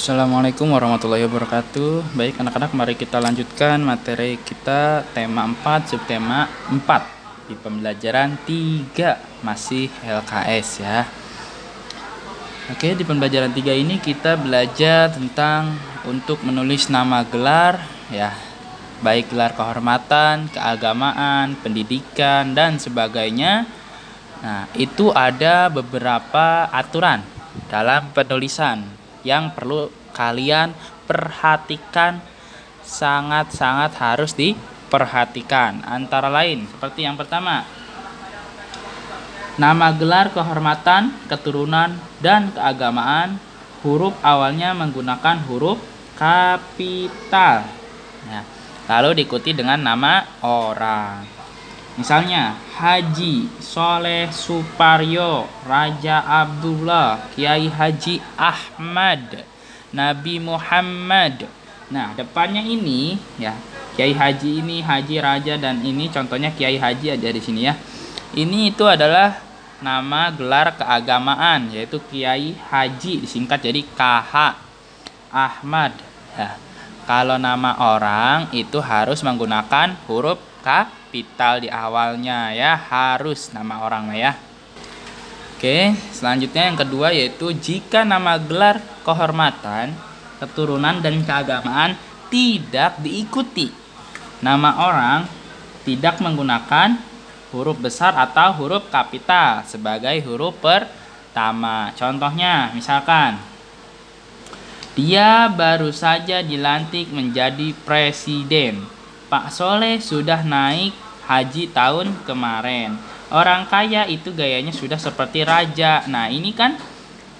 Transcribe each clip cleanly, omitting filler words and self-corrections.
Assalamualaikum warahmatullahi wabarakatuh. Baik anak-anak, mari kita lanjutkan materi kita tema 4, subtema 4 di pembelajaran 3, masih LKS ya. Oke, di pembelajaran 3 ini kita belajar tentang untuk menulis nama gelar ya, baik gelar kehormatan, keagamaan, pendidikan dan sebagainya. Nah, itu ada beberapa aturan dalam penulisan yang perlu kalian perhatikan, sangat-sangat harus diperhatikan. Antara lain seperti yang pertama, nama gelar kehormatan, keturunan, dan keagamaan, huruf awalnya menggunakan huruf kapital. Nah, lalu diikuti dengan nama orang. Misalnya Haji Soleh Suparyo, Raja Abdullah, Kiai Haji Ahmad, Nabi Muhammad. Nah, depannya ini ya, Kiai Haji ini, Haji Raja, dan ini contohnya Kiai Haji aja di sini ya. Ini itu adalah nama gelar keagamaan, yaitu Kiai Haji, disingkat jadi KH Ahmad ya. Kalau nama orang itu harus menggunakan huruf kapital di awalnya ya, harus nama orang ya. Oke, selanjutnya yang kedua yaitu jika nama gelar kehormatan, keturunan, dan keagamaan tidak diikuti nama orang, tidak menggunakan huruf besar atau huruf kapital sebagai huruf pertama. Contohnya misalkan dia baru saja dilantik menjadi presiden. Pak Soleh sudah naik haji tahun kemarin. Orang kaya itu gayanya sudah seperti raja. Nah, ini kan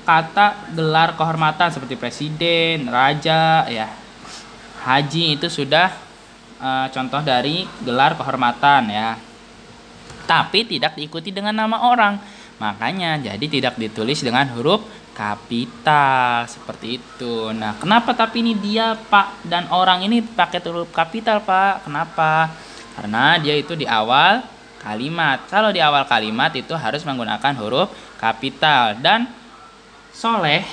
kata gelar kehormatan seperti presiden, raja ya. Haji itu sudah contoh dari gelar kehormatan ya. Tapi tidak diikuti dengan nama orang. Makanya jadi tidak ditulis dengan huruf kapital seperti itu. Nah, kenapa tapi ini dia Pak dan orang ini pakai huruf kapital Pak? Kenapa? Karena dia itu di awal kalimat. Kalau di awal kalimat itu harus menggunakan huruf kapital. Dan Soleh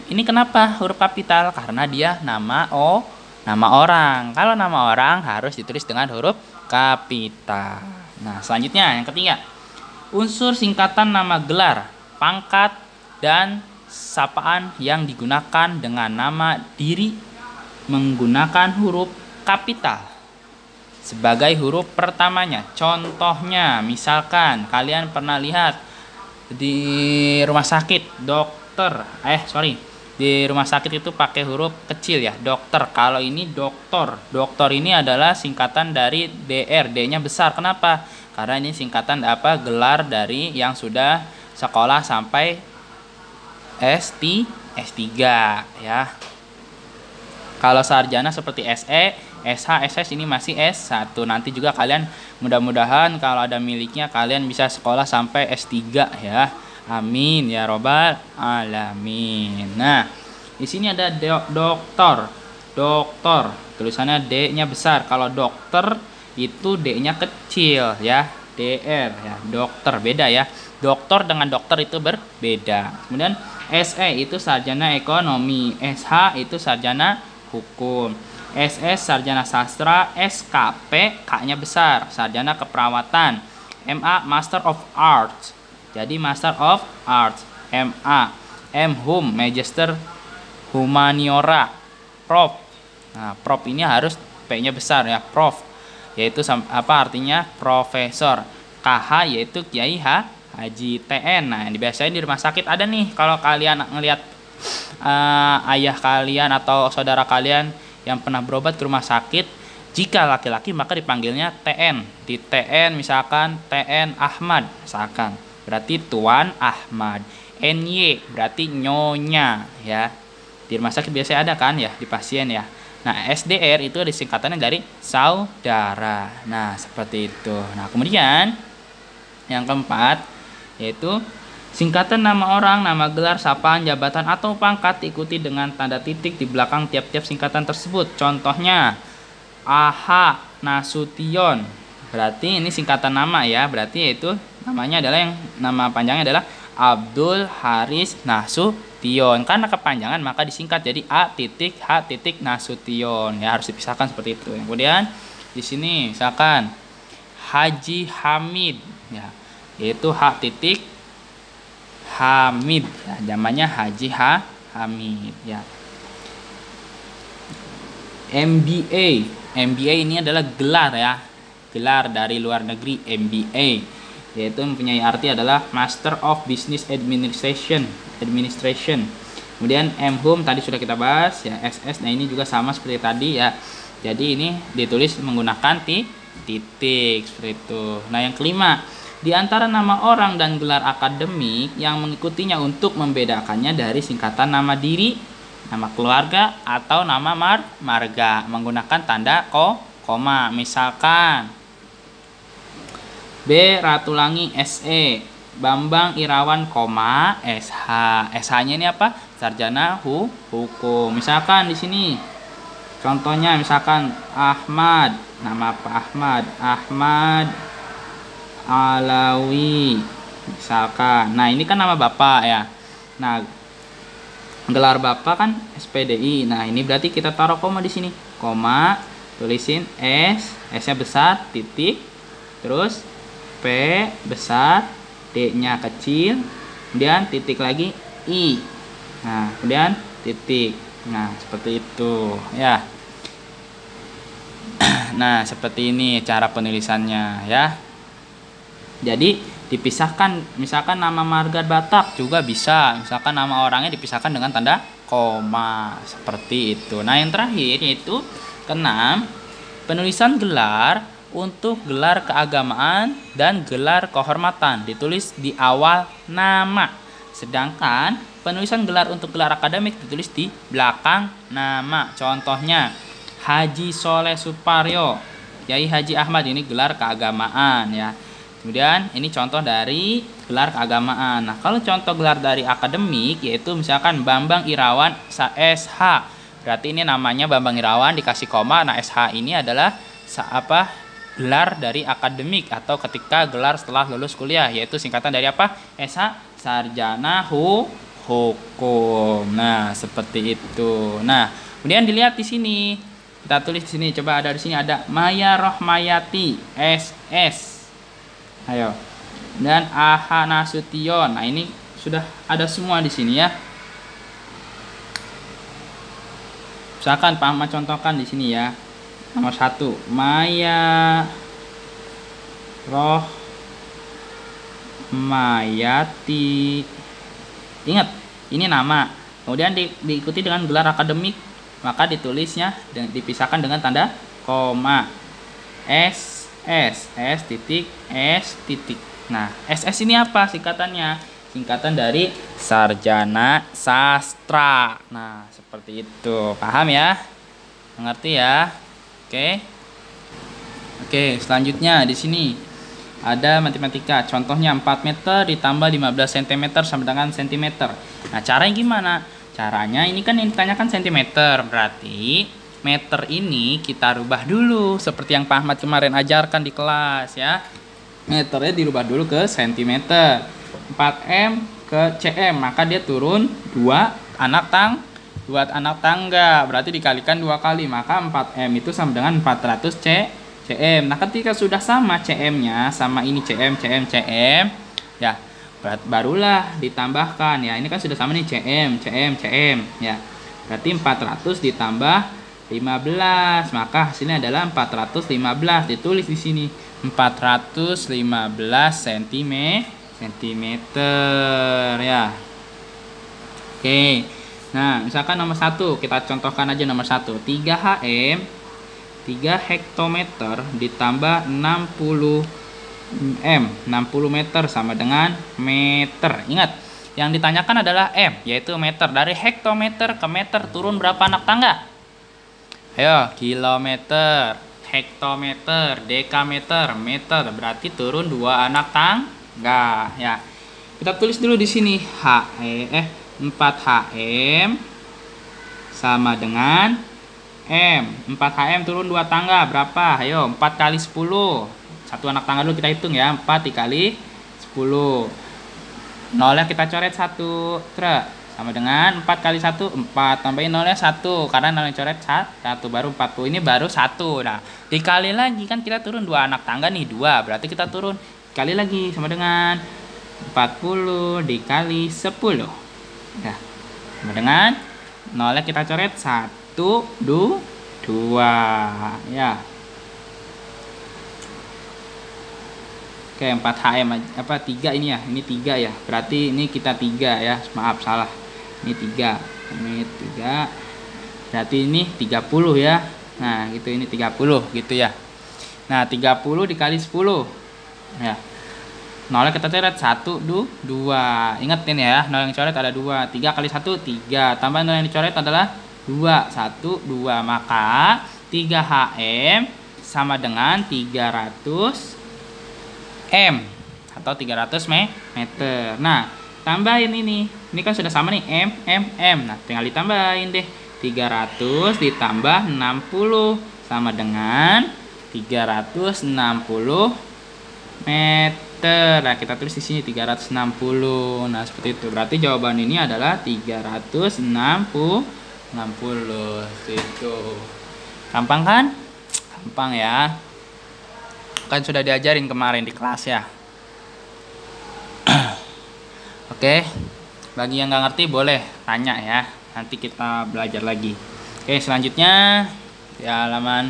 ini kenapa huruf kapital? Karena dia nama orang. Kalau nama orang harus ditulis dengan huruf kapital. Nah, selanjutnya yang ketiga, unsur singkatan nama gelar, pangkat, dan sapaan yang digunakan dengan nama diri menggunakan huruf kapital sebagai huruf pertamanya. Contohnya, misalkan kalian pernah lihat di rumah sakit di rumah sakit itu pakai huruf kecil ya, dokter. Kalau ini doktor. Doktor ini adalah singkatan dari DR, D-nya besar. Kenapa? Karena ini singkatan gelar dari yang sudah sekolah sampai S3 ya. Kalau sarjana seperti SE, SH, SS ini masih S1. Nanti juga kalian mudah-mudahan kalau ada miliknya kalian bisa sekolah sampai S3 ya. Amin ya robbal alamin. Nah, di sini ada dokter. Dokter tulisannya D-nya besar. Kalau dokter itu D-nya kecil ya. DR ya. Dokter beda ya. Dokter dengan dokter itu berbeda. Kemudian SE itu sarjana ekonomi, SH itu sarjana hukum, SS sarjana sastra, SKP K-nya besar, sarjana keperawatan, MA Master of Arts. Jadi Master of Arts, MA, Hum Magister Humaniora, Prof. Nah, Prof ini harus P-nya besar ya, Prof. Yaitu artinya profesor. KH yaitu Kiai Haji TN. Nah, yang biasanya di rumah sakit ada nih, kalau kalian ngelihat ayah kalian atau saudara kalian yang pernah berobat ke rumah sakit, jika laki-laki maka dipanggilnya TN. Di TN misalkan TN Ahmad misalkan, berarti Tuan Ahmad. NY berarti nyonya ya. Di rumah sakit biasanya ada kan ya, di pasien ya. Nah, SDR itu disingkatannya dari saudara. Nah, seperti itu. Nah, kemudian yang keempat yaitu singkatan nama orang, nama gelar, sapaan, jabatan, atau pangkat diikuti dengan tanda titik di belakang tiap-tiap singkatan tersebut. Contohnya AH Nasution, berarti ini singkatan nama ya, berarti yaitu namanya adalah yang nama panjangnya adalah Abdul Haris Nasution. Karena kepanjangan maka disingkat jadi A titik H titik Nasution. Ya, harus dipisahkan seperti itu. Kemudian di sini misalkan Haji Hamid, ya, yaitu H titik Hamid. Ya, namanya Haji Hamid. Ya. MBA. MBA ini adalah gelar, ya. Gelar dari luar negeri, MBA, yaitu mempunyai arti adalah Master of Business Administration. Kemudian MHum tadi sudah kita bahas, ya. SS, nah ini juga sama seperti tadi, ya. Jadi ini ditulis menggunakan titik seperti itu. Nah, yang kelima, di antara nama orang dan gelar akademik yang mengikutinya untuk membedakannya dari singkatan nama diri, nama keluarga, atau nama marga menggunakan tanda koma. Misalkan B. Ratulangi SE, Bambang Irawan, SH. SH-nya ini apa? Sarjana hukum. Misalkan di sini contohnya misalkan Ahmad, nama apa? Ahmad Alawi misalkan. Nah, ini kan nama bapak, ya. Nah, gelar bapak kan SPDI. Nah, ini berarti kita taruh koma di sini. Koma, tulisin S-nya besar, titik, terus P besar, D-nya kecil, kemudian titik lagi I. Nah, kemudian titik. Nah, seperti itu, ya. Nah, seperti ini cara penulisannya, ya. Jadi dipisahkan, misalkan nama marga Batak juga bisa, misalkan nama orangnya dipisahkan dengan tanda koma seperti itu. Nah, yang terakhir yaitu keenam, penulisan gelar untuk gelar keagamaan dan gelar kehormatan ditulis di awal nama, sedangkan penulisan gelar untuk gelar akademik ditulis di belakang nama. Contohnya Haji Soleh Suparyo, Kiai Haji Ahmad, ini gelar keagamaan, ya. Kemudian ini contoh dari gelar keagamaan. Nah, kalau contoh gelar dari akademik yaitu misalkan Bambang Irawan SH. Berarti ini namanya Bambang Irawan dikasih koma. Nah, SH ini adalah gelar dari akademik atau ketika gelar setelah lulus kuliah, yaitu singkatan dari apa? SH, Sarjana Hukum. Nah, seperti itu. Nah, kemudian dilihat di sini. Kita tulis di sini. Coba ada di sini ada Maya Rohmayati SS. Ayo. Dan Aha Nasution. Nah, ini sudah ada semua di sini, ya. Misalkan Pak Ahmad contohkan di sini, ya. Nomor 1, Maya Rohmayati. Ingat, ini nama. Kemudian diikuti dengan gelar akademik, maka ditulisnya dipisahkan dengan tanda koma. S titik S titik. Nah, SS ini apa singkatannya? Singkatan dari Sarjana Sastra. Nah, seperti itu. Paham, ya? Mengerti, ya? Oke, selanjutnya di sini ada matematika. Contohnya 4 meter ditambah 15 cm sama dengan cm. Nah, caranya gimana? Caranya ini kan yang ditanyakan cm, berarti meter ini kita rubah dulu seperti yang Pak Ahmad kemarin ajarkan di kelas, ya. Meternya dirubah dulu ke cm. 4M ke cm, maka dia turun 2 anak tangga. Berarti dikalikan 2 kali, maka 4M itu sama dengan 400 cm. Nah, ketika sudah sama cm-nya sama ini cm, ya, barulah ditambahkan, ya. Ini kan sudah sama nih cm, ya. Berarti 400 ditambah 15, maka hasilnya adalah 415. Ditulis di sini 415 cm, ya. Oke. Nah, misalkan nomor 1, kita contohkan aja nomor 1. 3 HM, 3 hektometer ditambah 60 M, 60 meter sama dengan meter. Ingat, yang ditanyakan adalah M, yaitu meter. Dari hektometer ke meter turun berapa anak tangga? Ayo, kilometer, hektometer, dekameter, meter. Berarti turun 2 anak tangga, ya. Kita tulis dulu di sini 4 HM sama dengan M. 4 HM turun 2 tangga berapa? Ayo, 4 kali 10. Satu anak tangga dulu kita hitung, ya. 4 dikali 10. Nolnya kita coret 1. Sama dengan 4 kali 1, 4. Tambahin nolnya 1. Karena nolnya coret 1. Baru 40. Ini baru 1. Nah, dikali lagi. Kan kita turun 2 anak tangga nih. 2. Berarti kita turun. Kali lagi. Sama dengan 40 dikali 10. Nah, sama dengan nolnya kita coret 1, 2. Ya. Oke, 4 HM apa 3 ini ya. Ini 3 ya. Berarti ini kita 3 ya. Maaf salah. Ini 3. Ini 3. Berarti ini 30 ya. Nah, gitu ini 30 gitu ya. Nah, 30 dikali 10. Ya. Nolnya kita coret 1, 2. Ingat ini ya, nol yang dicoret ada 2. 3 kali 1 3. Tambah nol yang dicoret adalah 2. 1, 2. Maka 3 HM sama dengan 300 M atau 300 meter. Nah, tambahin ini. Ini kan sudah sama nih M. Nah, tinggal ditambahin deh. 300 ditambah 60 sama dengan 360 meter. Nah, kita tulis di sini 360. Nah, seperti itu. Berarti jawaban ini adalah 360. Itu. Gampang kan? Gampang ya. Kan sudah diajarin kemarin di kelas ya. Oke, bagi yang nggak ngerti boleh tanya ya, nanti kita belajar lagi. Oke, selanjutnya di halaman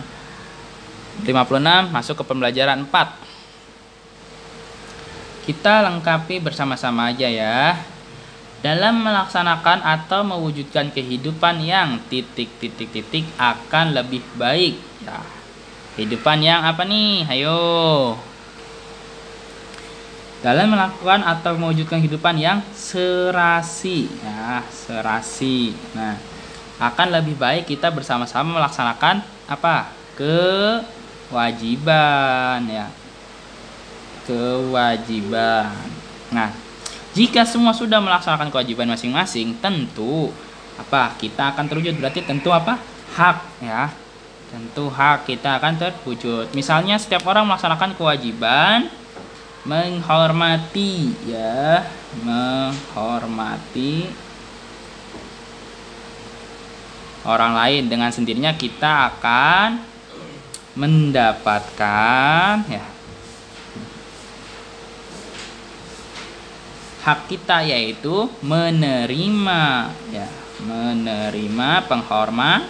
56 masuk ke pembelajaran 4. Kita lengkapi bersama-sama aja ya. Dalam melaksanakan atau mewujudkan kehidupan yang titik akan lebih baik ya. Kehidupan yang apa nih? Ayo. Dalam melakukan atau mewujudkan kehidupan yang serasi ya, serasi. Nah, akan lebih baik kita bersama-sama melaksanakan apa? Kewajiban ya. Kewajiban. Nah, jika semua sudah melaksanakan kewajiban masing-masing, tentu apa? Kita akan terwujud. Berarti tentu apa? Hak ya. Tentu hak kita akan terwujud. Misalnya setiap orang melaksanakan kewajiban menghormati ya, menghormati orang lain, dengan sendirinya kita akan mendapatkan ya hak kita, yaitu menerima ya, menerima penghormatan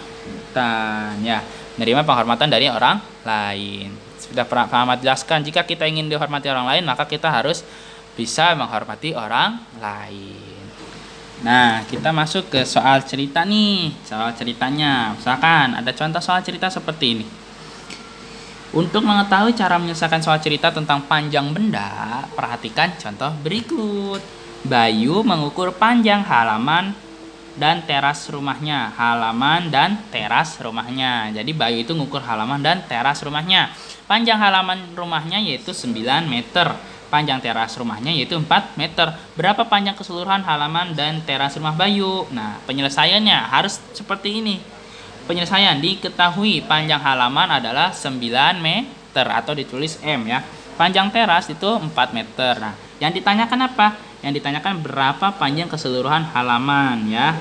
ya. Menerima penghormatan dari orang lain. Sudah Pak Ahmad jelaskan, jika kita ingin dihormati orang lain, maka kita harus bisa menghormati orang lain. Nah, kita masuk ke soal cerita nih. Soal ceritanya, misalkan ada contoh soal cerita seperti ini. Untuk mengetahui cara menyelesaikan soal cerita tentang panjang benda, perhatikan contoh berikut. Bayu mengukur panjang halaman dan teras rumahnya. Halaman dan teras rumahnya. Jadi Bayu itu ngukur halaman dan teras rumahnya. Panjang halaman rumahnya yaitu 9 meter. Panjang teras rumahnya yaitu 4 meter. Berapa panjang keseluruhan halaman dan teras rumah Bayu? Nah, penyelesaiannya harus seperti ini. Penyelesaian diketahui panjang halaman adalah 9 meter atau ditulis M ya. Panjang teras itu 4 meter. Nah, yang ditanyakan apa? Yang ditanyakan berapa panjang keseluruhan halaman ya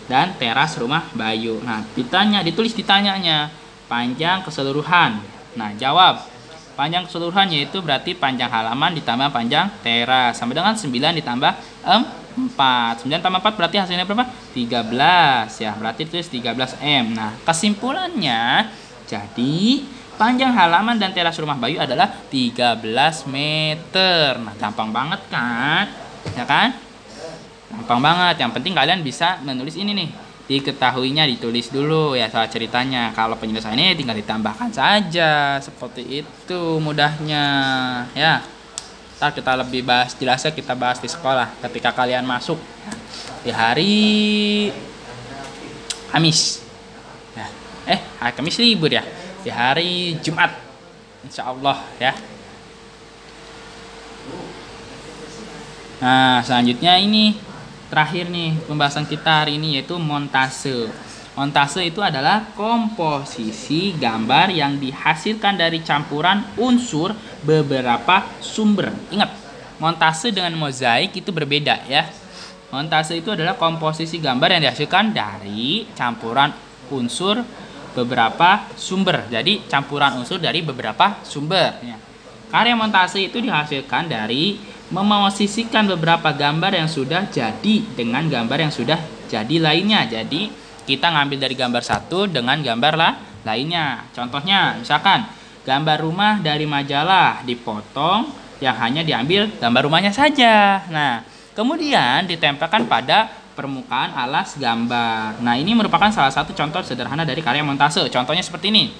dan teras rumah Bayu. Nah, ditulis ditanyanya panjang keseluruhan. Nah, jawab. Panjang keseluruhan yaitu berarti panjang halaman ditambah panjang teras sama dengan 9 ditambah 4. 9 tambah 4 berarti hasilnya berapa? 13 ya. Berarti tulis 13 M. Nah, kesimpulannya jadi panjang halaman dan teras rumah Bayu adalah 13 meter. Nah, gampang banget kan? Ya kan? Gampang banget. Yang penting kalian bisa menulis ini nih. Diketahuinya ditulis dulu ya soal ceritanya. Kalau penyelesaiannya tinggal ditambahkan saja. Seperti itu mudahnya. Ya. Ntar kita lebih bahas jelasnya kita bahas di sekolah ketika kalian masuk di hari Kamis. Ya. Hari Kamis libur ya. Di hari Jumat, insya Allah ya. Nah, selanjutnya ini terakhir nih pembahasan kita hari ini yaitu montase. Montase itu adalah komposisi gambar yang dihasilkan dari campuran unsur beberapa sumber. Ingat, montase dengan mozaik itu berbeda ya. Montase itu adalah komposisi gambar yang dihasilkan dari campuran unsur beberapa sumber. Jadi campuran unsur dari beberapa sumber ya. Karya montase itu dihasilkan dari memosisikan beberapa gambar yang sudah jadi dengan gambar yang sudah jadi lainnya. Jadi kita ngambil dari gambar satu dengan gambar lainnya. Contohnya misalkan gambar rumah dari majalah dipotong yang hanya diambil gambar rumahnya saja. Nah, kemudian ditempelkan pada permukaan alas gambar. Nah, ini merupakan salah satu contoh sederhana dari karya montase. Contohnya seperti ini.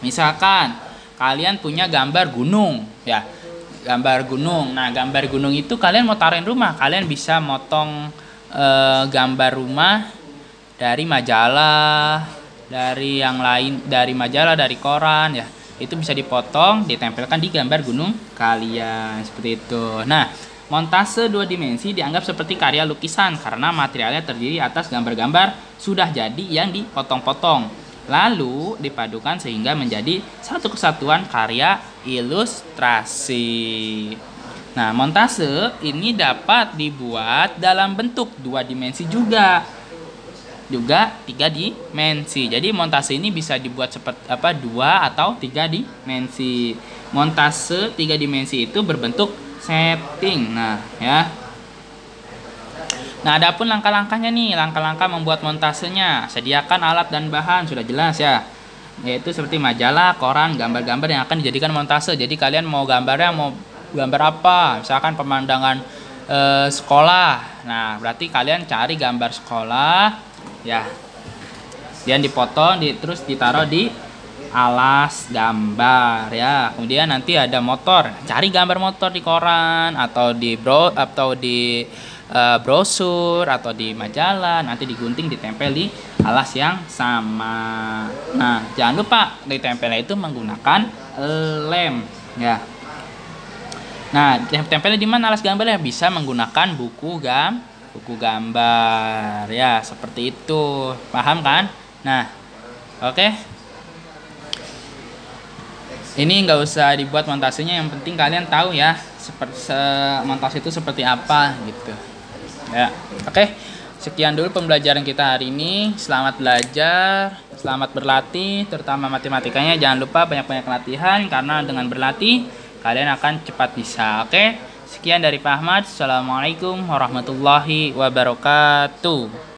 Misalkan kalian punya gambar gunung ya. Gambar gunung. Nah, gambar gunung itu kalian mau taruhin rumah. Kalian bisa motong gambar rumah dari majalah, dari yang lain, dari majalah, dari koran ya. Itu bisa dipotong, ditempelkan di gambar gunung kalian seperti itu. Nah, montase 2 dimensi dianggap seperti karya lukisan karena materialnya terdiri atas gambar-gambar sudah jadi yang dipotong-potong lalu dipadukan sehingga menjadi satu kesatuan karya ilustrasi. Nah, montase ini dapat dibuat dalam bentuk 2 dimensi juga 3 dimensi. Jadi montase ini bisa dibuat seperti 2 atau 3 dimensi. Montase 3 dimensi itu berbentuk setting. Nah, ya. Nah, adapun langkah-langkahnya nih, langkah-langkah membuat montasenya. Sediakan alat dan bahan, sudah jelas ya. Yaitu seperti majalah, koran, gambar-gambar yang akan dijadikan montase. Jadi kalian mau gambarnya mau gambar apa? Misalkan pemandangan sekolah. Nah, berarti kalian cari gambar sekolah ya, dan dipotong terus ditaruh di alas gambar ya. Kemudian nanti ada motor, cari gambar motor di koran atau di brosur atau di majalah, nanti digunting ditempel di alas yang sama. Nah, jangan lupa ditempelnya itu menggunakan lem ya. Nah, tempelnya di mana alas gambarnya? Bisa menggunakan buku gambar ya, seperti itu. Paham kan? Nah, oke. Ini nggak usah dibuat montasenya, yang penting kalian tahu ya montase itu seperti apa gitu. Ya, oke. Sekian dulu pembelajaran kita hari ini. Selamat belajar, selamat berlatih, terutama matematikanya. Jangan lupa banyak-banyak latihan karena dengan berlatih kalian akan cepat bisa. Oke. Sekian dari Pak Ahmad. Assalamualaikum warahmatullahi wabarakatuh.